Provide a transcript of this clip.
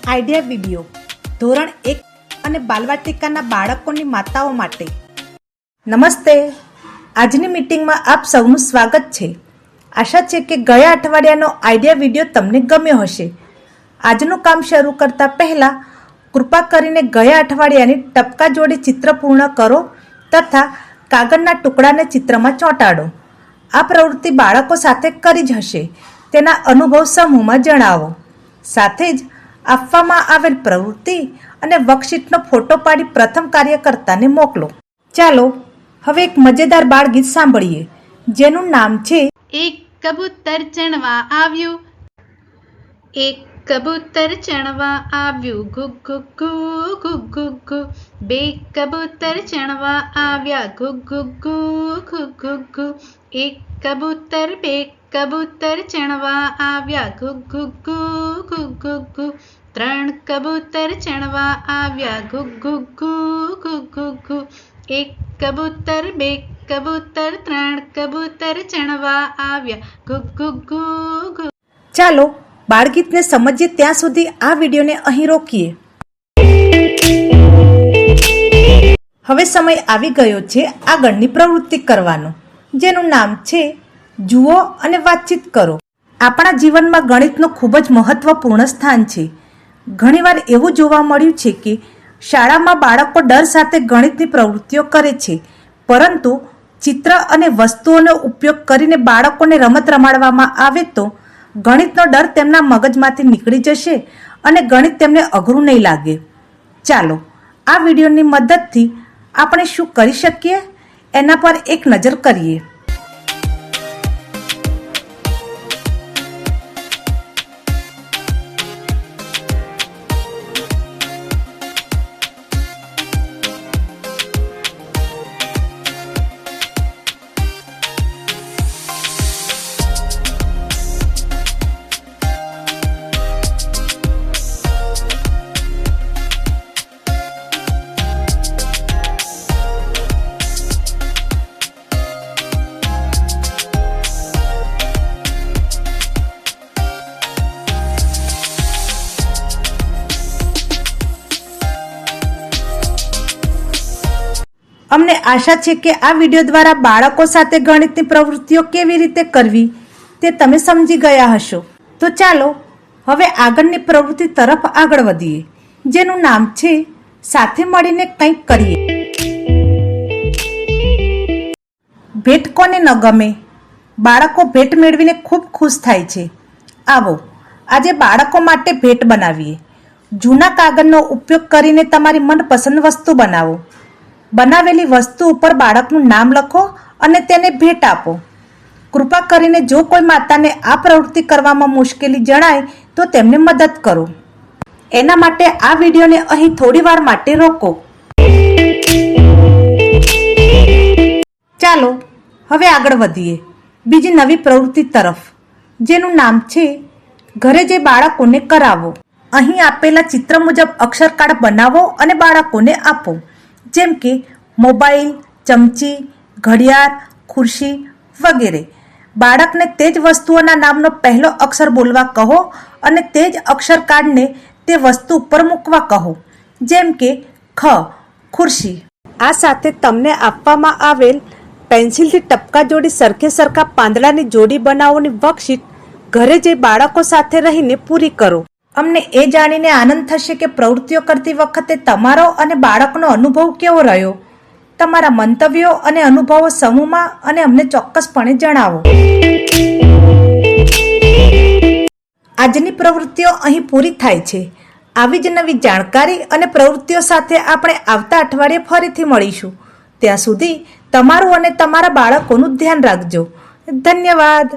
Idea video ધોરણ 1 અને બાલવાટિકાના બાળકોની માતાઓ માટે. નમસ્તે. આજની મીટિંગમાં આપ સૌનું સ્વાગત છે. આશા છે કે ગયા અઠવાડિયાનો આઈડિયા વિડીયો તમને ગમ્યો હશે. આજનું કામ શરૂ કરતા પહેલા કૃપા કરીને ગયા અઠવાડિયાની ટપકા જોડી ચિત્ર પૂર્ણ કરો તથા કાગળના ટુકડાને ચિત્રમાં ચોંટાડો. આ પ્રવૃત્તિ બાળકો સાથે કરી જ હશે. તેના અનુભવ સમૂહમાં જણાવો. સાથે જ આપવામાં આવેલ પ્રવૃત્તિ અને વર્કશીટનો ફોટો પાડી પ્રથમ કાર્યકર્તાને મોકલો. ચાલો હવે એક મજેદાર બાળ ગીત સાંભળીએ જેનું નામ છે એક કબૂતર ચણવા આવ્યું. એક કબૂતર ચણવા આવ્યું ઘુક ઘુક ઘુ ઘુક ઘુક ઘુ. બે કબૂતર ચણવા આવ્યા ઘુક ઘુક ઘુ ઘુક ઘુક ઘુ. એક કબૂતર બે કબૂતર ચણવા આવ્યા ઘુક ઘુક ઘુ ઘુક ઘુક ઘુ. ત્રણ કબૂતર ચણવા આવ્યા ઘુક ઘુક ઘુ ઘુક ઘુક ઘુ. એક કબૂતર બે કબૂતર ત્રણ કબૂતર ચણવા આવ્યા ઘુક ઘુક ઘુ ઘુ. ચાલો બાળગીતને સમજીએ ત્યાં સુધી આ વિડીયોને અહીં રોકીએ. હવે સમય આવી ગયો છે આગળની પ્રવૃત્તિ કરવાનો, જેનું નામ છે જુઓ અને વાતચીત કરો. આપણા જીવનમાં ગણિતનું ખૂબ જ મહત્વપૂર્ણ સ્થાન છે. ઘણીવાર એવું જોવા મળ્યું છે કે શાળામાં બાળકો ડર સાથે ગણિતની પ્રવૃત્તિઓ કરે છે, પરંતુ ચિત્ર અને વસ્તુઓનો ઉપયોગ કરીને બાળકોને રમત રમાડવામાં આવે તો ગણિતનો ડર તેમના મગજમાંથી નીકળી જશે અને ગણિત તેમને અઘરું નહીં લાગે. ચાલો આ વિડીયોની મદદથી આપણે શું કરી શકીએ એના પર એક નજર કરીએ. અમને આશા છે કે આ વિડીયો દ્વારા બાળકો સાથે ગણિતની પ્રવૃત્તિઓ કેવી રીતે કરવી તે તમે સમજી ગયા હશો. તો ચાલો હવે આગળની પ્રવૃત્તિ તરફ આગળ વધીએ, જેનું નામ છે સાથે મળીને કંઈક કરીએ. ભેટ કોને ન ગમે? બાળકો ભેટ મેળવીને ખૂબ ખુશ થાય છે. આવો આજે બાળકો માટે ભેટ બનાવીએ. જૂના કાગળનો ઉપયોગ કરીને તમારી મનપસંદ વસ્તુ બનાવો. બનાવેલી વસ્તુ ઉપર બાળકનું નામ લખો અને તેને ભેટ આપો. કૃપા કરીને જો કોઈ માતાને આ પ્રવૃત્તિ કરવામાં મુશ્કેલી જણાય તો તેમને મદદ કરો. એના માટે આ વિડીયોને અહીં થોડી વાર માટે રોકો. ચાલો હવે આગળ વધીએ બીજી નવી પ્રવૃત્તિ તરફ, જેનું નામ છે ઘરે જે બાળકોને કરાવો. અહીં આપેલા ચિત્ર મુજબ અક્ષર કાર્ડ બનાવો અને બાળકોને આપો, જેમ કે મોબાઈલ, ચમચી, ઘડિયાળ, ખુરશી વગેરે. બાળકને તે જ વસ્તુઓના નામનો પહેલો અક્ષર બોલવા કહો અને તે જ અક્ષર કાર્ડને તે વસ્તુ ઉપર મૂકવા કહો, જેમ કે ખ ખુરશી. આ સાથે તમને આપવામાં આવેલ પેન્સિલથી ટપકા જોડી સરખે સરખા પાંદડાની જોડી બનાવવાની વર્કશીટ ઘરે જે બાળકો સાથે રહીને પૂરી કરો. અમને એ જાણીને આનંદ થશે કે પ્રવૃત્તિઓ કરતી વખતે તમારો અને બાળકનો અનુભવ કેવો રહ્યો. તમારા મંતવ્યો અને અનુભવો સમૂહમાં અને અમને ચોક્કસપણે જણાવો. આજની પ્રવૃત્તિઓ અહીં પૂરી થાય છે. આવી જ નવી જાણકારી અને પ્રવૃત્તિઓ સાથે આપણે આવતા અઠવાડિયે ફરીથી મળીશું. ત્યાં સુધી તમારું અને તમારા બાળકોનું ધ્યાન રાખજો. ધન્યવાદ.